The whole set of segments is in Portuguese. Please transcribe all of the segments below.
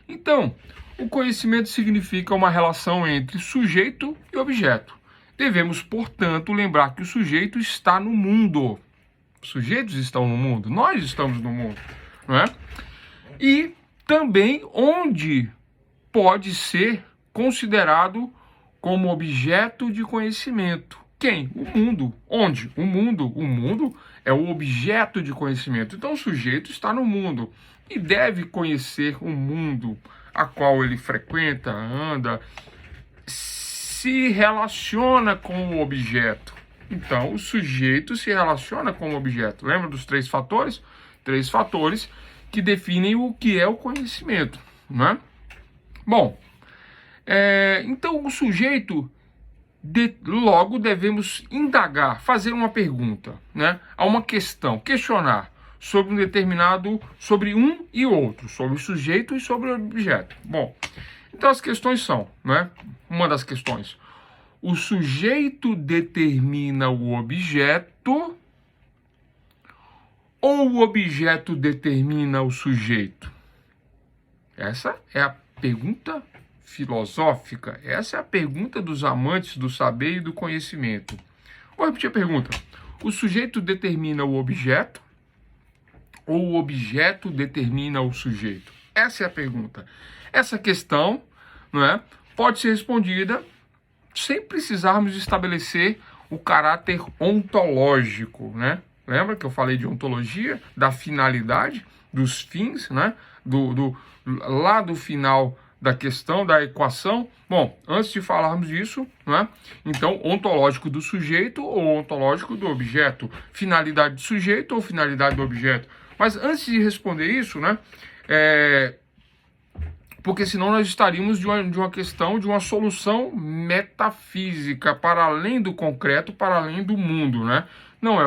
Então, o conhecimento significa uma relação entre sujeito e objeto. Devemos, portanto, lembrar que o sujeito está no mundo. Os sujeitos estão no mundo, nós estamos no mundo, não é? E também onde pode ser considerado como objeto de conhecimento. Quem? O mundo. Onde? O mundo. O mundo é o objeto de conhecimento. Então o sujeito está no mundo e deve conhecer o mundo a qual ele frequenta, anda, se relaciona com o objeto. Então o sujeito se relaciona com o objeto. Lembra dos três fatores? Três fatores que definem o que é o conhecimento, né? Bom, então o sujeito, logo devemos indagar, fazer uma pergunta, né? Há uma questão, questionar sobre um determinado, sobre um e outro, sobre o sujeito e sobre o objeto. Bom, então as questões são, né? Uma das questões, o sujeito determina o objeto ou o objeto determina o sujeito? Essa é a pergunta filosófica. Essa é a pergunta dos amantes do saber e do conhecimento. Vou repetir a pergunta. O sujeito determina o objeto ou o objeto determina o sujeito? Essa é a pergunta. Essa questão, não é, pode ser respondida sem precisarmos estabelecer o caráter ontológico, né? Lembra que eu falei de ontologia, da finalidade, dos fins, né? Lá do final da questão, da equação. Bom, antes de falarmos disso, né? Então, ontológico do sujeito ou ontológico do objeto, finalidade do sujeito ou finalidade do objeto. Mas antes de responder isso, né? Porque senão nós estaríamos de uma questão, de uma solução metafísica, para além do concreto, para além do mundo, né? Não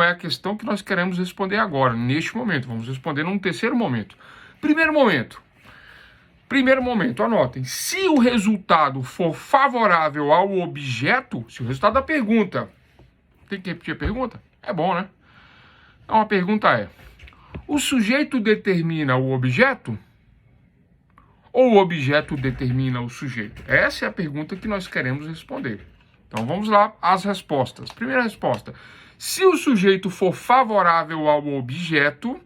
é a questão que nós queremos responder agora, neste momento. Vamos responder num terceiro momento. Primeiro momento, anotem. Se o resultado for favorável ao objeto, se o resultado da pergunta... Tem que repetir a pergunta? É bom, né? Então a pergunta é: o sujeito determina o objeto ou o objeto determina o sujeito? Essa é a pergunta que nós queremos responder. Então vamos lá às respostas. Primeira resposta: se o sujeito for favorável ao objeto,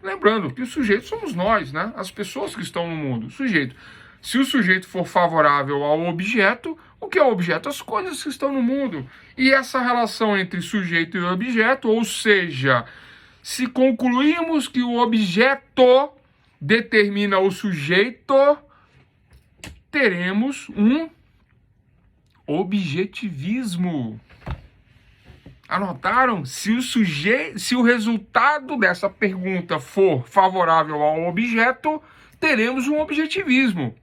lembrando que o sujeito somos nós, né? As pessoas que estão no mundo. Sujeito. Se o sujeito for favorável ao objeto, o que é o objeto? As coisas que estão no mundo. E essa relação entre sujeito e objeto, ou seja, se concluirmos que o objeto determina o sujeito, teremos um objetivismo. Anotaram? Se o resultado dessa pergunta for favorável ao objeto, teremos um objetivismo.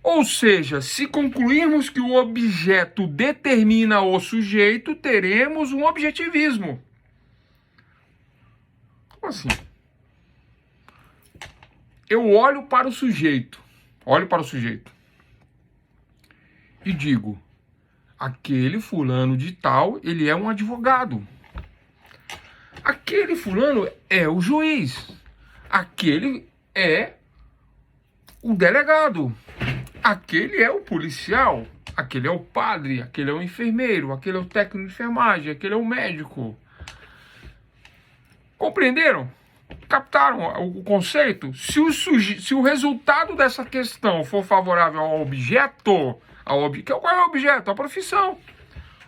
Ou seja, se concluirmos que o objeto determina o sujeito, teremos um objetivismo. Como assim? Eu olho para o sujeito e digo: aquele fulano de tal, ele é um advogado. Aquele fulano é o juiz. Aquele é o delegado. Aquele é o policial. Aquele é o padre. Aquele é o enfermeiro. Aquele é o técnico de enfermagem. Aquele é o médico. Compreenderam? Captaram o conceito? Se o resultado dessa questão for favorável ao objeto, qual é o objeto? A profissão.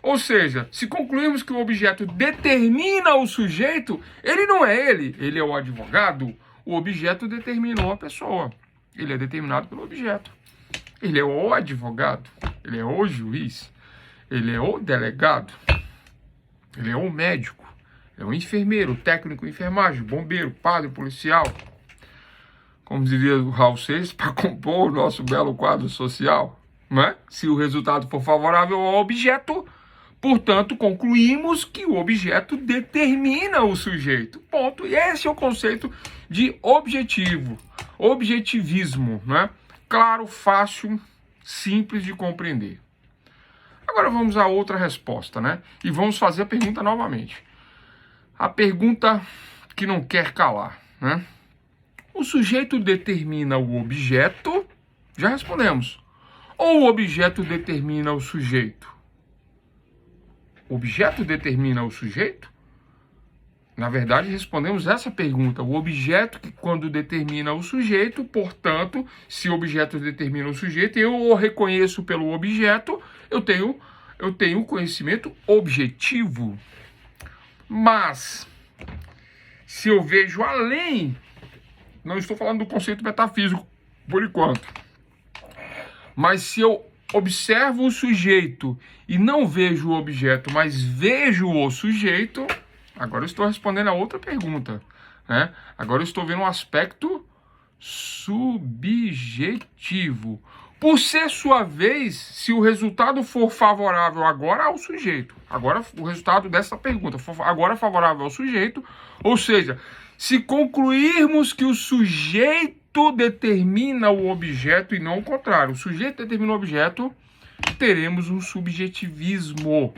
Ou seja, se concluirmos que o objeto determina o sujeito, ele não é ele é o advogado. O objeto determinou a pessoa. Ele é determinado pelo objeto. Ele é o advogado, ele é o juiz, ele é o delegado, ele é o médico, é o enfermeiro, técnico de enfermagem, bombeiro, padre, policial. Como diria o Raul Seixas, para compor o nosso belo quadro social, não é? Se o resultado for favorável ao objeto, portanto, concluímos que o objeto determina o sujeito. Ponto. E esse é o conceito de objetivismo, né? Claro, fácil, simples de compreender. Agora vamos a outra resposta, né? E vamos fazer a pergunta novamente. A pergunta que não quer calar, né? O sujeito determina o objeto, já respondemos. Ou o objeto determina o sujeito? O objeto determina o sujeito? Na verdade, respondemos essa pergunta. O objeto que quando determina o sujeito, portanto, se o objeto determina o sujeito, eu o reconheço pelo objeto, eu tenho conhecimento objetivo. Mas, se eu vejo além, não estou falando do conceito metafísico por enquanto, mas se eu observo o sujeito e não vejo o objeto, mas vejo o sujeito, agora eu estou respondendo a outra pergunta, né? Agora eu estou vendo um aspecto subjetivo. Por ser sua vez, se o resultado for favorável agora ao sujeito, agora o resultado dessa pergunta for agora favorável ao sujeito, ou seja, se concluirmos que o sujeito determina o objeto e não o contrário, o sujeito determina o objeto, teremos um subjetivismo.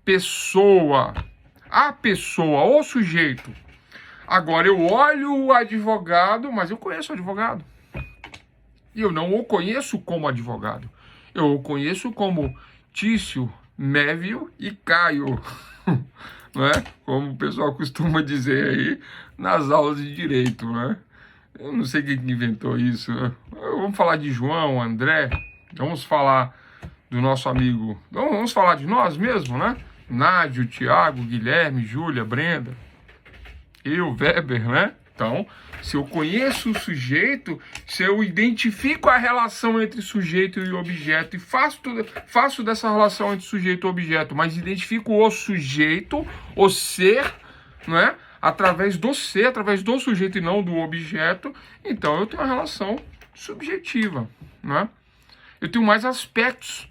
Pessoa, a pessoa, o sujeito. Agora eu olho o advogado, mas eu conheço o advogado. E eu não o conheço como advogado. Eu o conheço como Tício, Mévio e Caio. Não é? Como o pessoal costuma dizer aí nas aulas de direito, né? Eu não sei quem inventou isso, né? Vamos falar de João, André, vamos falar do nosso amigo, vamos falar de nós mesmo, né? Nádio, Tiago, Guilherme, Júlia, Brenda, eu, Weber, né? Então, se eu conheço o sujeito, se eu identifico a relação entre sujeito e objeto e faço dessa relação entre sujeito e objeto, mas identifico o sujeito, o ser, não é? Através do ser, através do sujeito e não do objeto, então eu tenho uma relação subjetiva, né? Eu tenho mais aspectos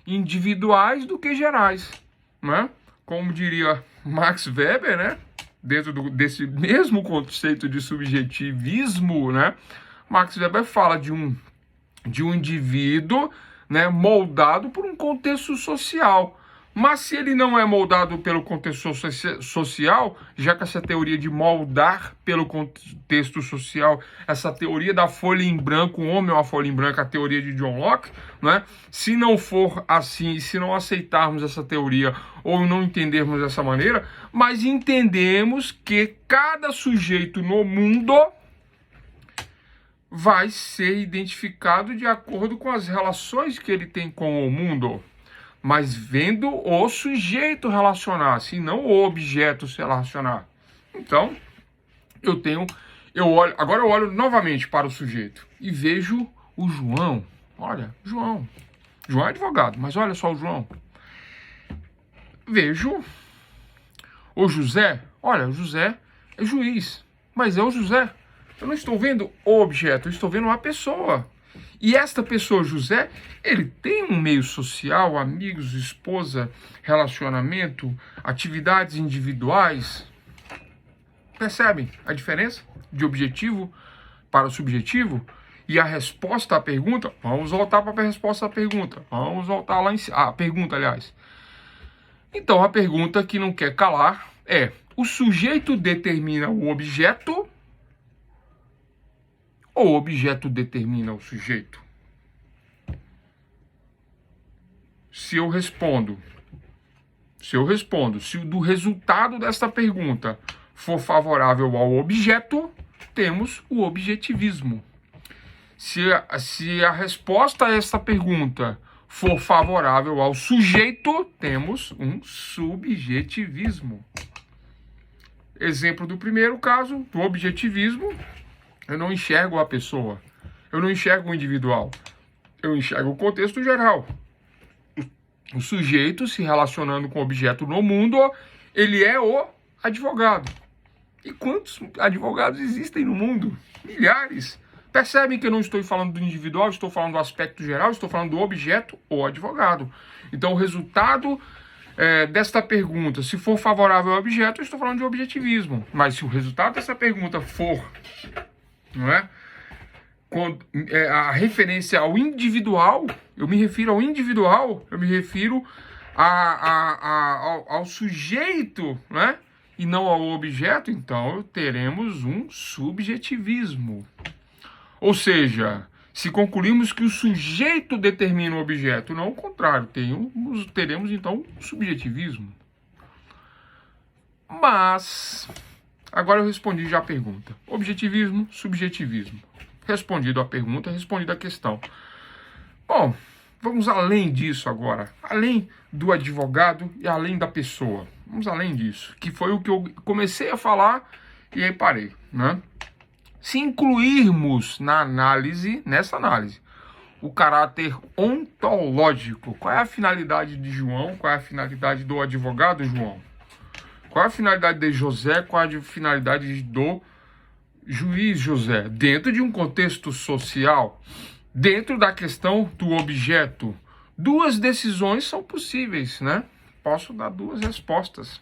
individuais do que gerais, né? Como diria Max Weber, né? Dentro desse mesmo conceito de subjetivismo, né? Max Weber fala de um indivíduo, né, moldado por um contexto social. Mas se ele não é moldado pelo contexto social, já que essa teoria de moldar pelo contexto social, essa teoria da folha em branco, o homem é uma folha em branco, a teoria de John Locke, né? Se não for assim, se não aceitarmos essa teoria ou não entendermos dessa maneira, mas entendemos que cada sujeito no mundo vai ser identificado de acordo com as relações que ele tem com o mundo, mas vendo o sujeito relacionar-se, e não o objeto se relacionar. Então, agora eu olho novamente para o sujeito e vejo o João. Olha, João é advogado, mas olha só o João. Vejo o José. Olha, o José é juiz, mas é o José. Eu não estou vendo o objeto, eu estou vendo uma pessoa. E esta pessoa, José, ele tem um meio social, amigos, esposa, relacionamento, atividades individuais. Percebem a diferença de objetivo para subjetivo? E a resposta à pergunta, vamos voltar para a resposta à pergunta. Vamos voltar lá em cima. A pergunta, aliás. Então, a pergunta que não quer calar é: o sujeito determina o objeto ou o objeto determina o sujeito? Se eu respondo, se do resultado desta pergunta for favorável ao objeto, temos o objetivismo. Se a resposta a esta pergunta for favorável ao sujeito, temos um subjetivismo. Exemplo do primeiro caso, do objetivismo: eu não enxergo a pessoa, eu não enxergo o individual, eu enxergo o contexto geral. O sujeito se relacionando com o objeto no mundo, ele é o advogado. E quantos advogados existem no mundo? Milhares. Percebem que eu não estou falando do individual, estou falando do aspecto geral, estou falando do objeto ou advogado. Então, o resultado desta pergunta, se for favorável ao objeto, eu estou falando de objetivismo. Mas se o resultado dessa pergunta for, não é, a referência ao individual, eu me refiro ao individual, eu me refiro ao sujeito, né, e não ao objeto, então teremos um subjetivismo. Ou seja, se concluirmos que o sujeito determina o objeto, não o contrário, teremos então um subjetivismo. Mas, agora eu respondi já a pergunta. Objetivismo, subjetivismo. Respondido a pergunta, respondido a questão. Bom, vamos além disso agora. Além do advogado e além da pessoa. Vamos além disso, que foi o que eu comecei a falar e aí parei, né? Se incluirmos nessa análise, o caráter ontológico, qual é a finalidade de João, qual é a finalidade do advogado João? Qual é a finalidade de José, qual é a finalidade do juiz José? Dentro de um contexto social, dentro da questão do objeto, duas decisões são possíveis, né? Posso dar duas respostas.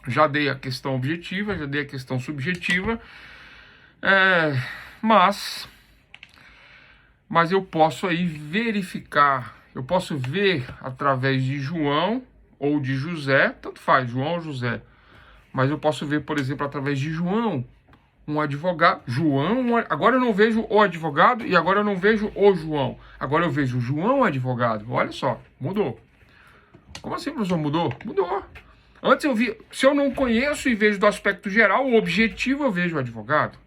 Já dei a questão objetiva, já dei a questão subjetiva, mas eu posso aí verificar, eu posso ver através de João ou de José, tanto faz, João ou José, mas eu posso ver, por exemplo, através de João, um advogado, agora eu não vejo o advogado e agora eu não vejo o João, agora eu vejo o João advogado, olha só, mudou. Como assim, professor, mudou? Mudou. Antes eu vi, se eu não conheço e vejo do aspecto geral, o objetivo eu vejo o advogado.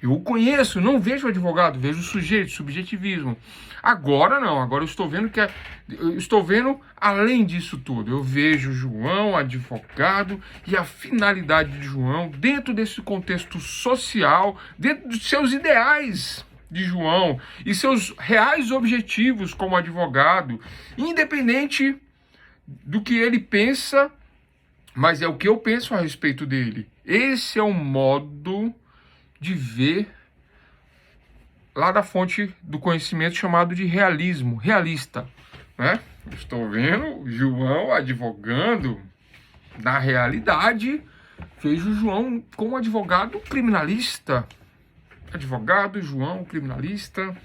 Eu o conheço, não vejo o advogado, vejo o sujeito, subjetivismo. Agora não, agora eu estou vendo além disso tudo. Eu vejo João, advogado, e a finalidade de João dentro desse contexto social, dentro dos seus ideais de João e seus reais objetivos como advogado, independente do que ele pensa, mas é o que eu penso a respeito dele. Esse é o modo de ver lá da fonte do conhecimento chamado de realismo, realista, né? Estou vendo João advogando, na realidade, vejo João como advogado criminalista. Advogado, João, criminalista.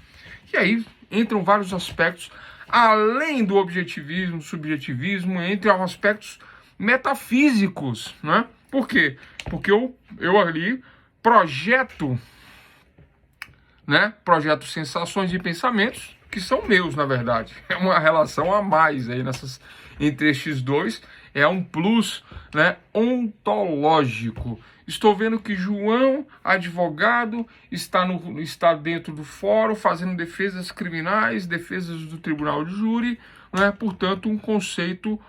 E aí entram vários aspectos, além do objetivismo, subjetivismo, entram aspectos metafísicos, né? Por quê? Porque eu ali projeto sensações e pensamentos que são meus, na verdade. É uma relação a mais aí entre estes dois, é um plus, né, ontológico. Estou vendo que João, advogado, está dentro do fórum fazendo defesas criminais, defesas do tribunal de júri, né? Portanto, um conceito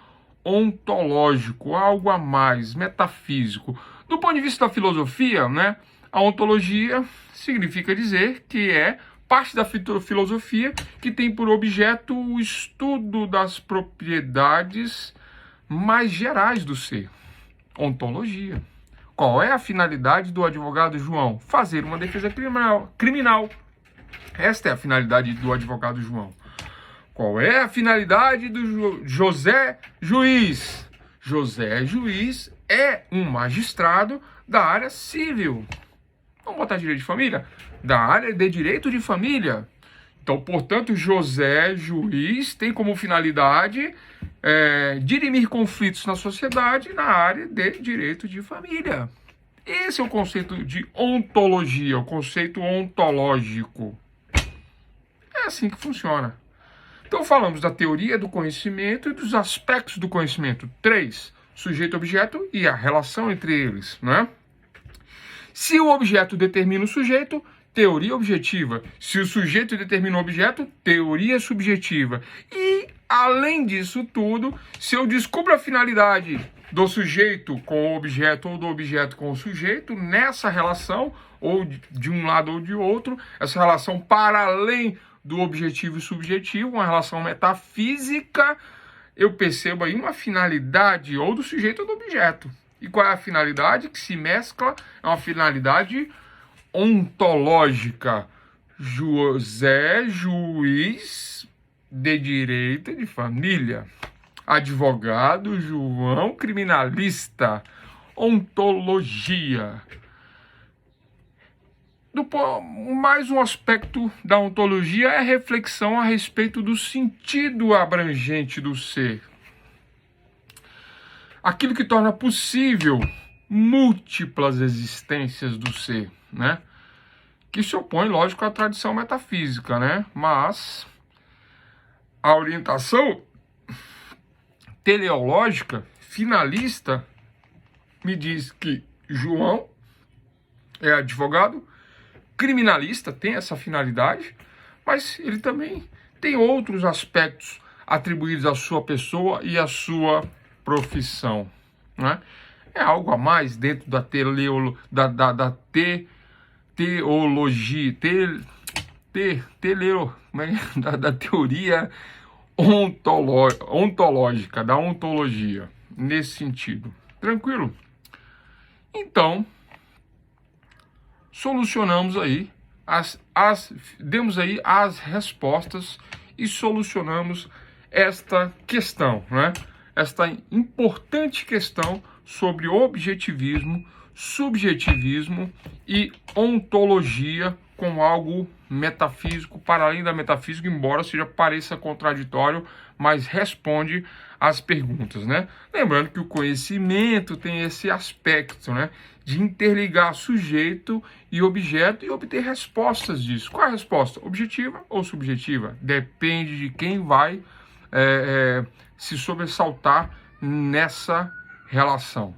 ontológico, algo a mais, metafísico. Do ponto de vista da filosofia, né, a ontologia significa dizer que é parte da filosofia que tem por objeto o estudo das propriedades mais gerais do ser. Ontologia. Qual é a finalidade do advogado João? Fazer uma defesa criminal. Esta é a finalidade do advogado João. Qual é a finalidade do José Juiz? José Juiz é um magistrado da área civil. Vamos botar direito de família? Da área de direito de família. Então, portanto, José Juiz tem como finalidade dirimir conflitos na sociedade na área de direito de família. Esse é o conceito de ontologia, o conceito ontológico. É assim que funciona. Então, falamos da teoria do conhecimento e dos aspectos do conhecimento. 3, sujeito-objeto e a relação entre eles, né? Se o objeto determina o sujeito, teoria objetiva. Se o sujeito determina o objeto, teoria subjetiva. E, além disso tudo, se eu descubro a finalidade do sujeito com o objeto ou do objeto com o sujeito, nessa relação, ou de um lado ou de outro, essa relação para além do objetivo e subjetivo, uma relação metafísica, eu percebo aí uma finalidade ou do sujeito ou do objeto. E qual é a finalidade que se mescla? É uma finalidade ontológica. José Juiz de direito de família. Advogado João criminalista. Ontologia. Mais um aspecto da ontologia é a reflexão a respeito do sentido abrangente do ser. Aquilo que torna possível múltiplas existências do ser, né? Que se opõe, lógico, à tradição metafísica, né? Mas a orientação teleológica finalista me diz que João é advogado, criminalista, tem essa finalidade, mas ele também tem outros aspectos atribuídos à sua pessoa e à sua profissão, né? É algo a mais dentro da teologia, da teoria ontológica, da ontologia, nesse sentido. Tranquilo? Então, solucionamos aí, demos aí as respostas e solucionamos esta questão, né? Esta importante questão sobre objetivismo, subjetivismo e ontologia com algo metafísico, para além da metafísica, embora pareça contraditório, mas responde às perguntas, né? Lembrando que o conhecimento tem esse aspecto, né, de interligar sujeito e objeto e obter respostas disso. Qual é a resposta? Objetiva ou subjetiva? Depende de quem vai se sobressaltar nessa relação.